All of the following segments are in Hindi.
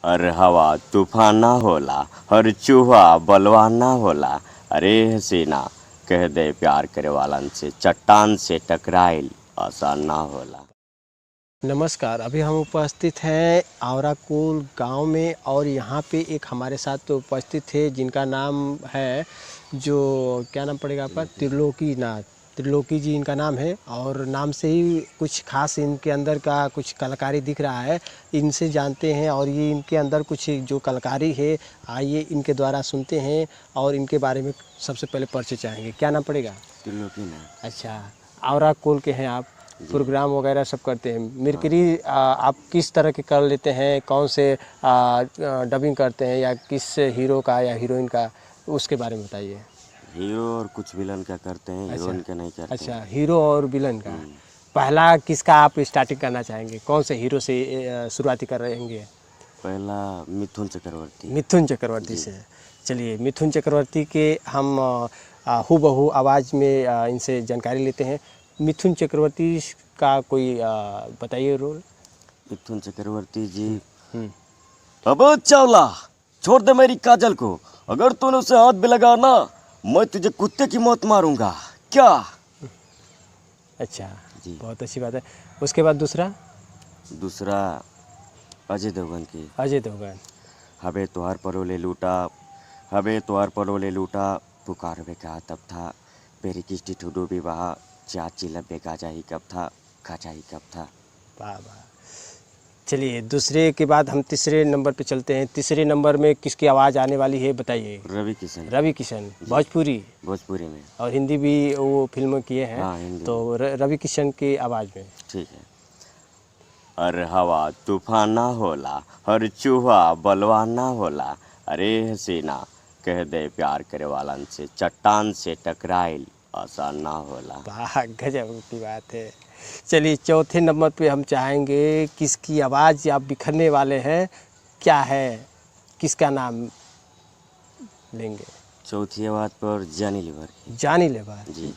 और हवा तूफान ना होला, और चूहा बलवान ना होला। अरे हसीना, कह दे प्यार करे वालन से, चट्टान से टकराइल आसान ना होला। नमस्कार। अभी हम उपस्थित हैं आवराकुल गांव में और यहाँ पे एक हमारे साथ तो उपस्थित थे जिनका नाम है, जो क्या नाम पड़ेगा आपका, त्रिलोकी जी इनका नाम है। और नाम से ही कुछ खास इनके अंदर का कुछ कलाकारी दिख रहा है। इनसे जानते हैं और ये इनके अंदर कुछ जो कलाकारी है, आइए इनके द्वारा सुनते हैं और इनके बारे में सबसे पहले परिचय चाहेंगे। क्या नाम पड़ेगा? त्रिलोकी ना। अच्छा, आवराकुल के हैं आप, प्रोग्राम वगैरह सब करते हैं। मिरकरी आप किस तरह के कर लेते हैं? कौन से डबिंग करते हैं, या किस हीरो का या हीरोइन का, उसके बारे में बताइए। हीरो और कुछ विलन का करते हैं, हीरोइन का नहीं करते अच्छा, हैं। हीरो और विलन का। पहला किसका आप स्टार्टिंग करना चाहेंगे? कौन से हीरो से शुरुआती कर रहेंगे? पहला मिथुन चक्रवर्ती। मिथुन चक्रवर्ती से। चलिए, मिथुन चक्रवर्ती के हम हूबहू आवाज़ में इनसे जानकारी लेते हैं। मिथुन चक्रवर्ती का कोई बताइए रोल। मिथुन चक्रवर्ती जी। हम्म। अब चावला, छोड़ दे मेरी काजल को। अगर तूने उसे हाथ भी लगाया ना, मैं तुझे कुत्ते की मौत मारूंगा। क्या? अच्छा जी। बहुत अच्छी बात है। उसके बाद दूसरा अजय देवगन की। अजय देवगन। हबे तुहार परोले लूटा, हबे तुहार परोले लूटा, पुकार बेका तब था, पेरी किस्टी ठुडू भी बहा, चाची लबे गाजा ही कब था, खाजा ही कब था। वाह वाह। चलिए, दूसरे के बाद हम तीसरे नंबर पे चलते हैं। तीसरे नंबर में किसकी आवाज़ आने वाली है, बताइए। रवि किशन। रवि किशन, भोजपुरी भोजपुरी में। और हिंदी भी वो फिल्म किए हैं। हाँ, हिंदी तो रवि किशन की आवाज़ में। ठीक है। और हवा तूफान ना होला, और चूहा बलवान ना होला। अरे हसीना, कह दे प्यार करे वालन से, चट्टान से टकराइल आसान ना होला। वाह, गजब की बात है। चलिए, चौथे नंबर पे हम चाहेंगे किसकी आवाज़ आप बिखरने वाले हैं, क्या है, किसका नाम लेंगे? चौथी आवाज़ पर जानी लीवर की। जानी लेबर जी।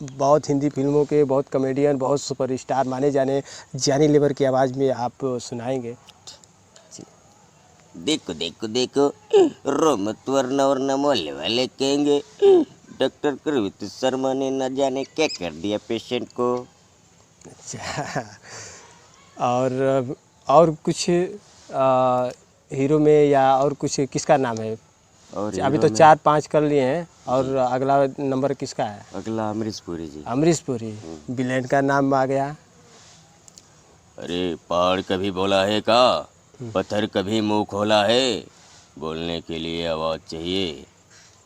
बहुत हिंदी फिल्मों के बहुत कॉमेडियन, बहुत सुपरस्टार माने जाने जानी लेबर की आवाज़ में आप सुनाएंगे। देखो देखो देखो, रोमत वरना वरना मोहल्ले वाले कहेंगे, डॉक्टर करवित शर्मा ने न जाने क्या कर दिया पेशेंट को। अच्छा, और कुछ हीरो में, या और कुछ किसका नाम है? और अभी हीरो तो में 4-5 कर लिए हैं, और अगला नंबर किसका है? अगला अमरीश पुरी जी। अमरीश पुरी। विलेन का नाम आ गया। अरे पहाड़ कभी बोला है का, पत्थर कभी मुंह खोला है, बोलने के लिए आवाज़ चाहिए,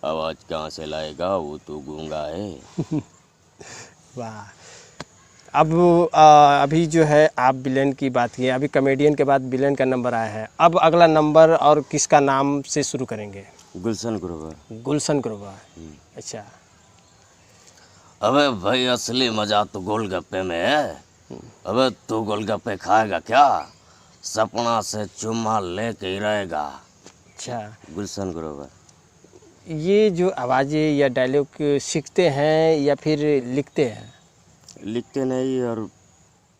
आवाज़ कहाँ से लाएगा, वो तो गूंगा है। वाह। अब अभी जो है आप विलेन की बात की, अभी कॉमेडियन के बाद विलेन का नंबर आया है। अब अगला नंबर और किसका नाम से शुरू करेंगे? गुलशन ग्रोवर। गुलशन ग्रोवर। अच्छा। अबे भाई, असली मजा तो गोलगप्पे में है। अबे तू गोलगप्पे खाएगा क्या? सपना से चुम्मा लेके ही रहेगा। अच्छा, गुलशन ग्रोवर। ये जो आवाज़ें या डायलॉग सीखते हैं या फिर लिखते हैं? लिखते नहीं और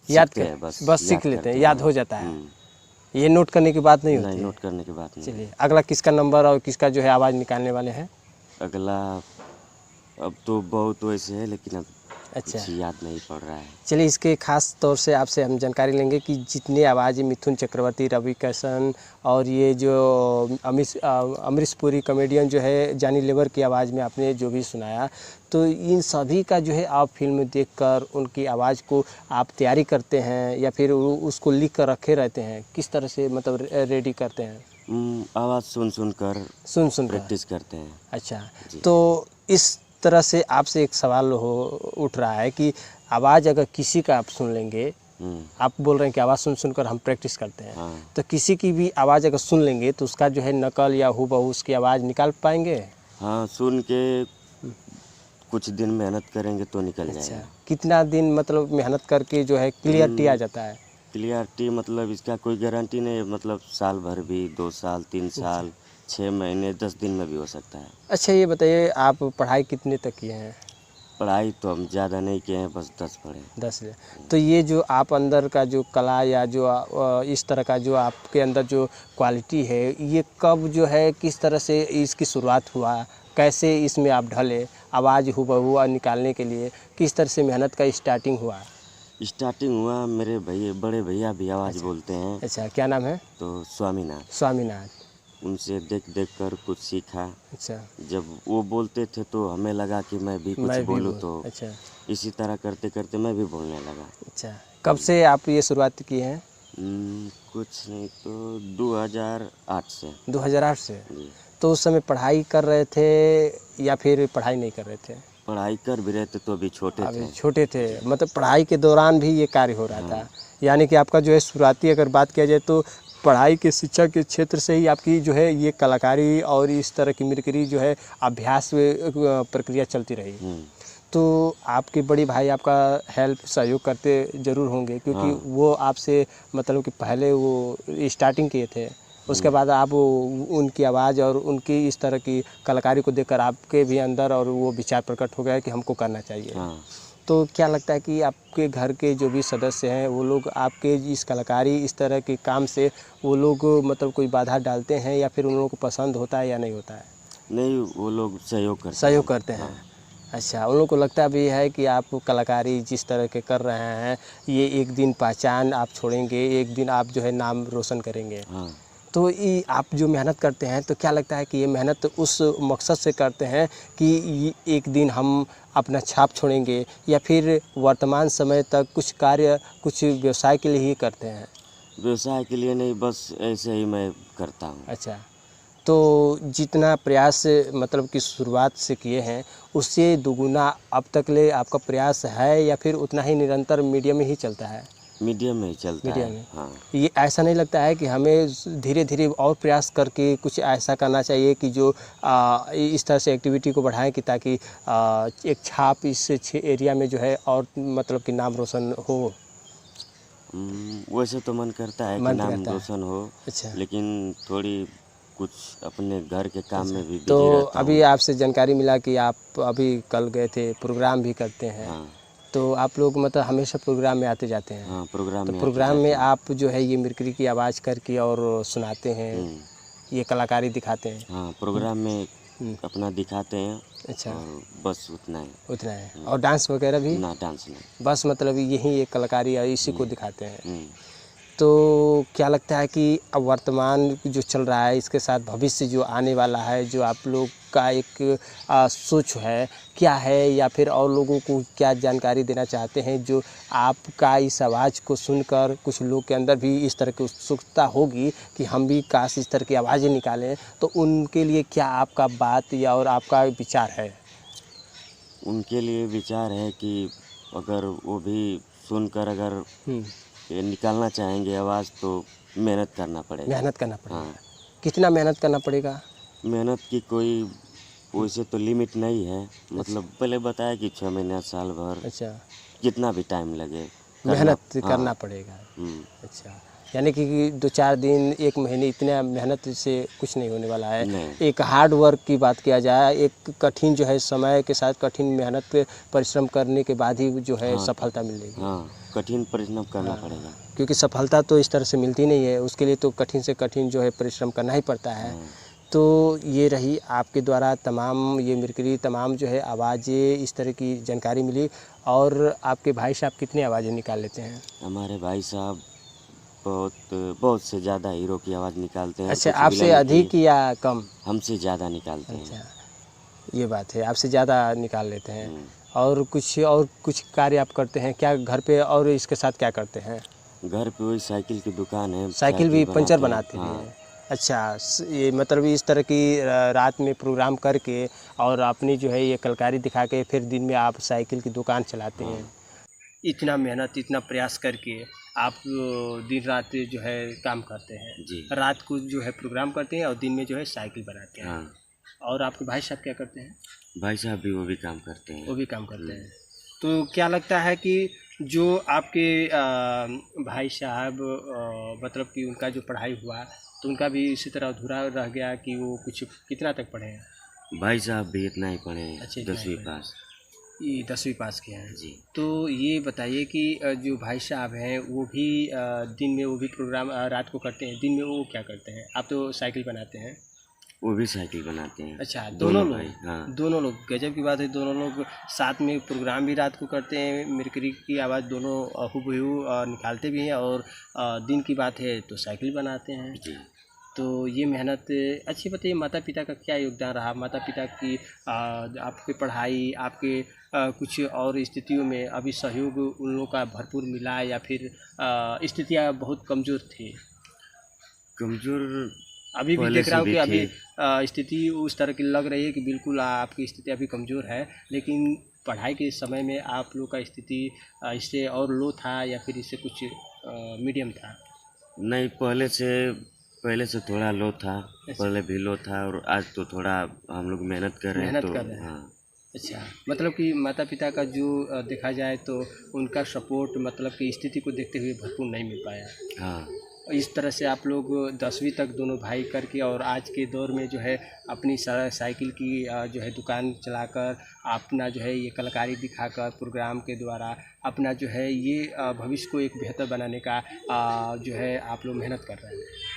याद सीखते कर, हैं, बस बस याद सीख लेते हैं, करते याद हैं। हो जाता है। ये नोट करने की बात नहीं होती नहीं, है। नोट करने की बात नहीं। चलिए, अगला किसका नंबर और किसका जो है आवाज़ निकालने वाले हैं? अगला अब तो बहुत वैसे है, लेकिन अब अच्छा, कुछ याद नहीं पड़ रहा है। चलिए, इसके खास तौर से आपसे हम जानकारी लेंगे कि जितने आवाज़ें मिथुन चक्रवर्ती, रवि किशन और ये जो अमरीश पुरी कॉमेडियन जो है जानी लेबर की आवाज़ में आपने जो भी सुनाया, तो इन सभी का जो है आप फिल्म देखकर उनकी आवाज़ को आप तैयारी करते हैं, या फिर उसको लिख कर रखे रहते हैं? किस तरह से मतलब रेडी करते हैं? आवाज़ सुन कर सुन कर। प्रैक्टिस करते हैं। अच्छा, जी। तो इस तरह से आपसे एक सवाल उठ रहा है कि आवाज़ अगर किसी का आप सुन लेंगे, आप बोल रहे हैं कि आवाज़ सुन कर हम प्रैक्टिस करते हैं। हाँ। तो किसी की भी आवाज़ अगर सुन लेंगे तो उसका जो है नकल या हूबहू उसकी आवाज़ निकाल पाएंगे? हाँ, सुन के कुछ दिन मेहनत करेंगे तो निकल अच्छा, जाएगा। कितना दिन मतलब मेहनत करके जो है क्लियरिटी आ जाता है? क्लियरिटी मतलब इसका कोई गारंटी नहीं है, मतलब साल भर भी, 2 साल, 3 साल, 6 महीने, 10 दिन में भी हो सकता है। अच्छा, ये बताइए, आप पढ़ाई कितने तक किए हैं? पढ़ाई तो हम ज़्यादा नहीं किए हैं, बस 10 पढ़े हैं। 10 है। तो ये जो आप अंदर का जो कला या जो इस तरह का जो आपके अंदर जो क्वालिटी है, ये कब जो है किस तरह से इसकी शुरुआत हुआ, कैसे इसमें आप ढले, आवाज़ हुबहू निकालने के लिए किस तरह से मेहनत का स्टार्टिंग हुआ? स्टार्टिंग हुआ, मेरे भैया, बड़े भैया भी आवाज़ अच्छा। बोलते हैं, अच्छा, क्या नाम है? तो स्वामीनाथ। स्वामीनाथ। उनसे देख देख कर कुछ सीखा। अच्छा। जब वो बोलते थे तो हमें लगा कि मैं भी कुछ मैं भी बोलूँ, बोल तो अच्छा। इसी तरह करते करते मैं भी बोलने लगा। अच्छा, कब से आप ये शुरुआत की हैं? कुछ नहीं तो 2008 से। 2008 से। जी। तो उस समय पढ़ाई कर रहे थे या फिर पढ़ाई नहीं कर रहे थे? पढ़ाई कर भी रहे थे तो अभी छोटे अभी थे। छोटे थे, मतलब पढ़ाई के दौरान भी ये कार्य हो रहा था। हाँ। यानी कि आपका जो है शुरुआती अगर बात किया जाए तो पढ़ाई के शिक्षा के क्षेत्र से ही आपकी जो है ये कलाकारी और इस तरह की मिमिक्री जो है अभ्यास प्रक्रिया चलती रही। तो आपके बड़े भाई आपका हेल्प सहयोग करते ज़रूर होंगे, क्योंकि हाँ। वो आपसे मतलब कि पहले वो स्टार्टिंग किए थे, उसके बाद आप उनकी आवाज़ और उनकी इस तरह की कलाकारी को देखकर आपके भी अंदर और वो विचार प्रकट हो गया कि हमको करना चाहिए। हाँ। तो क्या लगता है कि आपके घर के जो भी सदस्य हैं वो लोग आपके इस कलाकारी इस तरह के काम से वो लोग मतलब कोई बाधा डालते हैं या फिर उन लोगों को पसंद होता है या नहीं होता है? नहीं, वो लोग सहयोग करते सहयोग हैं। करते हैं। हाँ। अच्छा, उन लोगों को लगता भी है कि आप कलाकारी जिस तरह के कर रहे हैं, ये एक दिन पहचान आप छोड़ेंगे, एक दिन आप जो है नाम रोशन करेंगे। हाँ। तो ये आप जो मेहनत करते हैं, तो क्या लगता है कि ये मेहनत उस मकसद से करते हैं कि ये एक दिन हम अपना छाप छोड़ेंगे, या फिर वर्तमान समय तक कुछ कार्य, कुछ व्यवसाय के लिए ही करते हैं? व्यवसाय के लिए नहीं, बस ऐसे ही मैं करता हूँ। अच्छा, तो जितना प्रयास मतलब कि शुरुआत से किए हैं, उससे दुगुना अब तक ले आपका प्रयास है या फिर उतना ही निरंतर मीडियम में ही चलता है? मीडियम में ही चलता मीडियम है। में। हाँ। ये ऐसा नहीं लगता है कि हमें धीरे-धीरे और प्रयास करके कुछ ऐसा करना चाहिए कि जो इस तरह से एक्टिविटी को बढ़ाएँ कि ताकि एक छाप इस एरिया में जो है और मतलब कि नाम रोशन हो? वैसे तो मन करता है कि मन तो नाम करता है। रोशन हो, अच्छा। लेकिन थोड़ी कुछ अपने घर के काम अच्छा, में भी तो बिजी रहता अभी हूँ। आपसे जानकारी मिला कि आप अभी कल गए थे, प्रोग्राम भी करते हैं। हाँ। तो आप लोग मतलब हमेशा प्रोग्राम में आते जाते हैं? हाँ, प्रोग्राम तो में आते प्रोग्राम में जाते हैं। आप जो है ये मिमिक्री की आवाज़ करके और सुनाते हैं, हम्म। ये कलाकारी दिखाते हैं? हाँ, प्रोग्राम में हुँ। अपना दिखाते हैं अच्छा, और बस उतना ही। उतना है। और डांस वगैरह भी? ना, डांस नहीं। बस मतलब यही एक कलाकारी है, इसी को हम्म। दिखाते हैं। हम्म। तो क्या लगता है कि अब वर्तमान जो चल रहा है, इसके साथ भविष्य जो आने वाला है, जो आप लोग का एक सोच है, क्या है? या फिर और लोगों को क्या जानकारी देना चाहते हैं, जो आपका इस आवाज़ को सुनकर कुछ लोग के अंदर भी इस तरह की उत्सुकता होगी कि हम भी काश इस तरह की आवाज़ें निकालें, तो उनके लिए क्या आपका बात या और आपका विचार है? उनके लिए विचार है कि अगर वो भी सुनकर अगर हुँ, ये निकालना चाहेंगे आवाज़, तो मेहनत करना पड़ेगा। मेहनत करना पड़ेगा। हाँ। कितना मेहनत करना पड़ेगा? मेहनत की कोई वैसे तो लिमिट नहीं है, अच्छा, मतलब पहले बताया कि 6 महीना, साल भर, अच्छा। जितना भी टाइम लगे करना। मेहनत हाँ। करना पड़ेगा। हम्म। अच्छा, यानी कि 2-4 दिन, 1 महीने इतना मेहनत से कुछ नहीं होने वाला है। नहीं। एक हार्ड वर्क की बात किया जाए, एक कठिन जो है समय के साथ कठिन मेहनत पे परिश्रम करने के बाद ही जो है हाँ। सफलता मिलेगी। हाँ, कठिन परिश्रम करना हाँ, पड़ेगा। क्योंकि सफलता तो इस तरह से मिलती नहीं है, उसके लिए तो कठिन से कठिन जो है परिश्रम करना ही पड़ता है। हाँ। तो ये रही आपके द्वारा तमाम ये मिमिक्री, तमाम जो है आवाज़ें, इस तरह की जानकारी मिली। और आपके भाई साहब कितनी आवाज़ें निकाल लेते हैं? हमारे भाई साहब बहुत बहुत से ज़्यादा हीरो की आवाज़ निकालते हैं, और अच्छा, कुछ आपसे विलन की अधिक या कम? हमसे ज़्यादा निकालते हैं। अच्छा, ये बात है, आपसे ज़्यादा निकाल लेते हैं। हम्म। और कुछ कार्य आप करते हैं क्या घर पे, और इसके साथ क्या करते हैं? घर पे वही साइकिल की दुकान है, साइकिल भी पंचर बनाते बनाते हैं। भी हाँ। हैं? अच्छा, ये मतलब इस तरह की रात में प्रोग्राम करके और अपनी जो है ये कलाकारी दिखा के फिर दिन में आप साइकिल की दुकान चलाते हैं। हाँ। इतना मेहनत, इतना प्रयास करके आप दिन रात जो है काम करते हैं। जी। रात को जो है प्रोग्राम करते हैं और दिन में जो है साइकिल बनाते हैं। हाँ। और आपके भाई साहब क्या करते हैं? भाई साहब भी वो भी काम करते हैं। वो भी काम करते हैं। तो क्या लगता है कि जो आपके भाई साहब मतलब कि उनका जो पढ़ाई हुआ, तो उनका भी इसी तरह अधूरा रह गया कि वो कुछ कितना तक पढ़े हैं? भाई साहब भी इतना ही पढ़े हैं, अच्छा, इतना ही 10वीं पढ़े। पास। ये 10वीं पास किए हैं। जी। तो ये बताइए कि जो भाई साहब हैं वो भी दिन में वो भी प्रोग्राम रात को करते हैं, दिन में वो क्या करते हैं? आप तो साइकिल बनाते हैं। वो भी साइकिल बनाते हैं। अच्छा, दोनों भाई, हाँ। दोनों लोग गजब की बात है, दोनों लोग साथ में प्रोग्राम भी रात को करते हैं, मिमिक्री की आवाज़ दोनों हूबहू निकालते भी हैं, और दिन की बात है तो साइकिल बनाते हैं। जी। तो ये मेहनत अच्छी बताइए, माता पिता का क्या योगदान रहा? माता पिता की आपकी पढ़ाई, आपके कुछ और स्थितियों में अभी सहयोग उन लोगों का भरपूर मिला, या फिर स्थितियाँ बहुत कमज़ोर थी? कमज़ोर अभी भी पहले देख रहा से हूँ भी कि थे। अभी स्थिति उस तरह की लग रही है कि बिल्कुल आपकी स्थिति अभी कमज़ोर है, लेकिन पढ़ाई के समय में आप लोग का स्थिति इससे और लो था, या फिर इससे कुछ मीडियम था? नहीं, पहले से थोड़ा लो था। अच्छा, पहले भी लो था, और आज तो थोड़ा हम लोग मेहनत कर रहे हैं, मेहनत तो कर रहे हैं। हाँ। अच्छा, मतलब कि माता पिता का जो देखा जाए तो उनका सपोर्ट, मतलब कि स्थिति को देखते हुए भरपूर नहीं मिल पाया। हाँ। इस तरह से आप लोग 10वीं तक दोनों भाई करके, और आज के दौर में जो है अपनी साइकिल की जो है दुकान चलाकर, अपना जो है ये कलाकारी दिखाकर प्रोग्राम के द्वारा अपना जो है ये भविष्य को एक बेहतर बनाने का जो है आप लोग मेहनत कर रहे हैं।